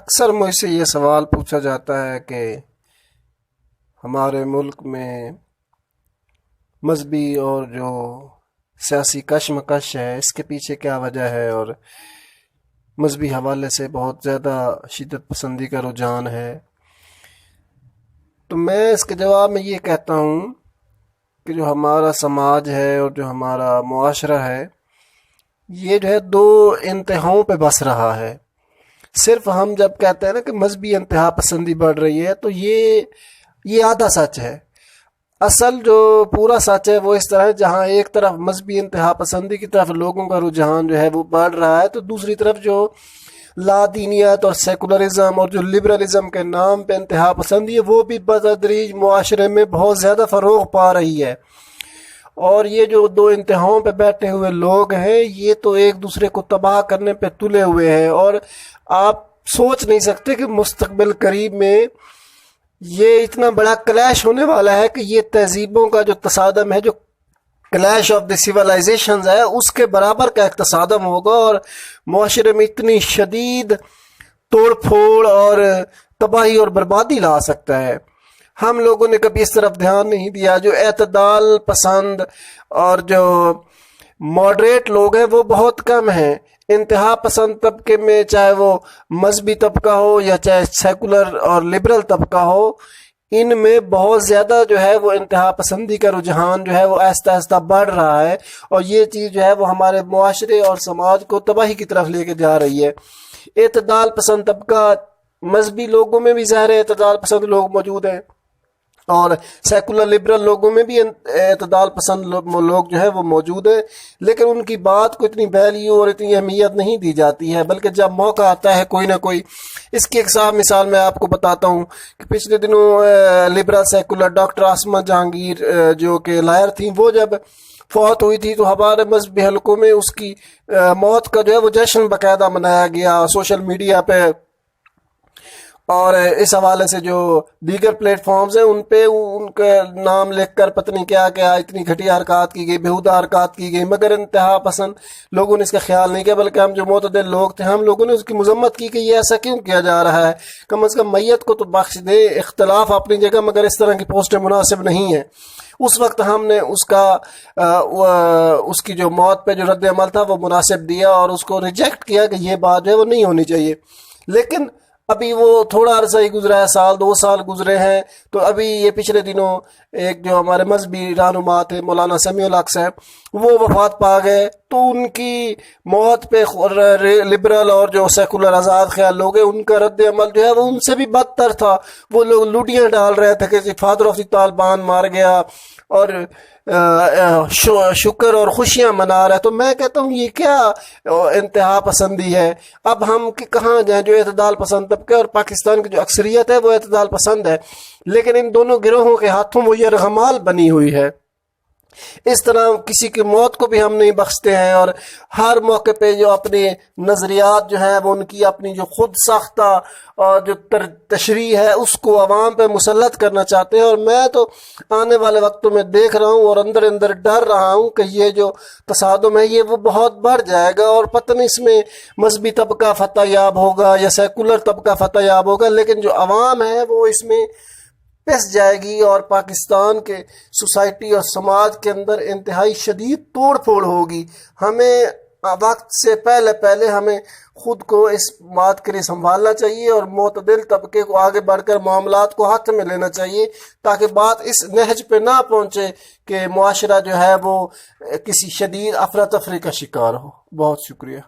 اکثر مجھ سے یہ سوال پوچھا جاتا ہے کہ ہمارے ملک میں مذہبی اور جو سیاسی کشمکش ہے اس کے پیچھے کیا وجہ ہے، اور مذہبی حوالے سے بہت زیادہ شدت پسندی کا رجحان ہے۔ تو میں اس کے جواب میں یہ کہتا ہوں کہ جو ہمارا سماج ہے اور جو ہمارا معاشرہ ہے یہ جو ہے دو انتہاؤں پہ بس رہا ہے۔ صرف ہم جب کہتے ہیں نا کہ مذہبی انتہا پسندی بڑھ رہی ہے تو یہ آدھا سچ ہے۔ اصل جو پورا سچ ہے وہ اس طرح ہے، جہاں ایک طرف مذہبی انتہا پسندی کی طرف لوگوں کا رجحان جو ہے وہ بڑھ رہا ہے، تو دوسری طرف جو لا دینیت اور سیکولرزم اور جو لبرلزم کے نام پہ انتہا پسندی ہے وہ بھی بتدریج معاشرے میں بہت زیادہ فروغ پا رہی ہے۔ اور یہ جو دو انتہاؤں پہ بیٹھے ہوئے لوگ ہیں یہ تو ایک دوسرے کو تباہ کرنے پہ تلے ہوئے ہیں، اور آپ سوچ نہیں سکتے کہ مستقبل قریب میں یہ اتنا بڑا کلیش ہونے والا ہے کہ یہ تہذیبوں کا جو تصادم ہے، جو کلیش آف دی سیولائزیشنز ہے، اس کے برابر کا ایک تصادم ہوگا، اور معاشرے میں اتنی شدید توڑ پھوڑ اور تباہی اور بربادی لا سکتا ہے۔ ہم لوگوں نے کبھی اس طرف دھیان نہیں دیا۔ جو اعتدال پسند اور جو ماڈریٹ لوگ ہیں وہ بہت کم ہیں۔ انتہا پسند طبقے میں چاہے وہ مذہبی طبقہ ہو یا چاہے سیکولر اور لبرل طبقہ ہو، ان میں بہت زیادہ جو ہے وہ انتہا پسندی کا رجحان جو ہے وہ آہستہ آہستہ بڑھ رہا ہے، اور یہ چیز جو ہے وہ ہمارے معاشرے اور سماج کو تباہی کی طرف لے کے جا رہی ہے۔ اعتدال پسند طبقہ، مذہبی لوگوں میں بھی ظاہر اعتدال پسند لوگ موجود ہیں، اور سیکولر لبرل لوگوں میں بھی اعتدال پسند لوگ جو ہے وہ موجود ہیں، لیکن ان کی بات کو اتنی ویلیو اور اتنی اہمیت نہیں دی جاتی ہے، بلکہ جب موقع آتا ہے کوئی نہ کوئی۔ اس کی ایک صاف مثال میں آپ کو بتاتا ہوں کہ پچھلے دنوں liberal secular doctor Asma Jahangir جو کہ لائر تھیں، وہ جب فوت ہوئی تھی تو ہمارے مذہبی حلقوں میں اس کی موت کا جو ہے وہ جشن باقاعدہ منایا گیا سوشل میڈیا پہ، اور اس حوالے سے جو دیگر پلیٹ فارمز ہیں ان پہ ان کا نام لکھ کر پتہ نہیں کیا کیا اتنی گھٹیا حرکات کی گئی، بیہودہ حرکات کی گئی، مگر انتہا پسند لوگوں نے اس کا خیال نہیں کیا، بلکہ ہم جو معتدل لوگ تھے ہم لوگوں نے اس کی مذمت کی کہ یہ ایسا کیوں کیا جا رہا ہے، کم از کم میت کو تو بخش دے، اختلاف اپنی جگہ، مگر اس طرح کی پوسٹیں مناسب نہیں ہیں۔ اس وقت ہم نے اس کی جو موت پہ جو رد عمل تھا وہ مناسب دیا اور اس کو ریجیکٹ کیا کہ یہ بات جو ہے وہ نہیں ہونی چاہیے۔ لیکن ابھی وہ تھوڑا عرصہ ہی گزرا ہے، سال دو سال گزرے ہیں، تو ابھی یہ پچھلے دنوں ایک جو ہمارے مذہبی رہنما تھے مولانا سمیع الحق صاحب، وہ وفات پا گئے، تو ان کی موت پہ لبرل اور جو سیکولر آزاد خیال لوگ ہیں ان کا رد عمل جو ہے وہ ان سے بھی بدتر تھا۔ وہ لوگ لوٹیاں ڈال رہے تھے کہ فادر آف دی طالبان مار گیا، اور شکر اور خوشیاں منا رہا ہے۔ تو میں کہتا ہوں یہ کیا انتہا پسندی ہے؟ اب ہم کہاں جائیں؟ جو اعتدال پسند طبقہ اور پاکستان کی جو اکثریت ہے وہ اعتدال پسند ہے، لیکن ان دونوں گروہوں کے ہاتھوں وہ یرغمال بنی ہوئی ہے۔ اس طرح کسی کی موت کو بھی ہم نہیں بخشتے ہیں، اور ہر موقع پہ جو اپنے نظریات جو ہیں وہ ان کی اپنی جو خود ساختہ اور جو تشریح ہے اس کو عوام پہ مسلط کرنا چاہتے ہیں۔ اور میں تو آنے والے وقتوں میں دیکھ رہا ہوں اور اندر اندر ڈر رہا ہوں کہ یہ جو تصادم ہے یہ وہ بہت بڑھ جائے گا، اور پتہ نہیں اس میں مذہبی طبقہ فتح یاب ہوگا یا سیکولر طبقہ فتح یاب ہوگا، لیکن جو عوام ہے وہ اس میں پس جائے گی، اور پاکستان کے سوسائٹی اور سماج کے اندر انتہائی شدید توڑ پھوڑ ہوگی۔ ہمیں وقت سے پہلے ہمیں خود کو اس بات کے لیے سنبھالنا چاہیے، اور معتدل طبقے کو آگے بڑھ کر معاملات کو ہاتھ میں لینا چاہیے، تاکہ بات اس نہج پہ نہ پہنچے کہ معاشرہ جو ہے وہ کسی شدید افراتفری کا شکار ہو۔ بہت شکریہ۔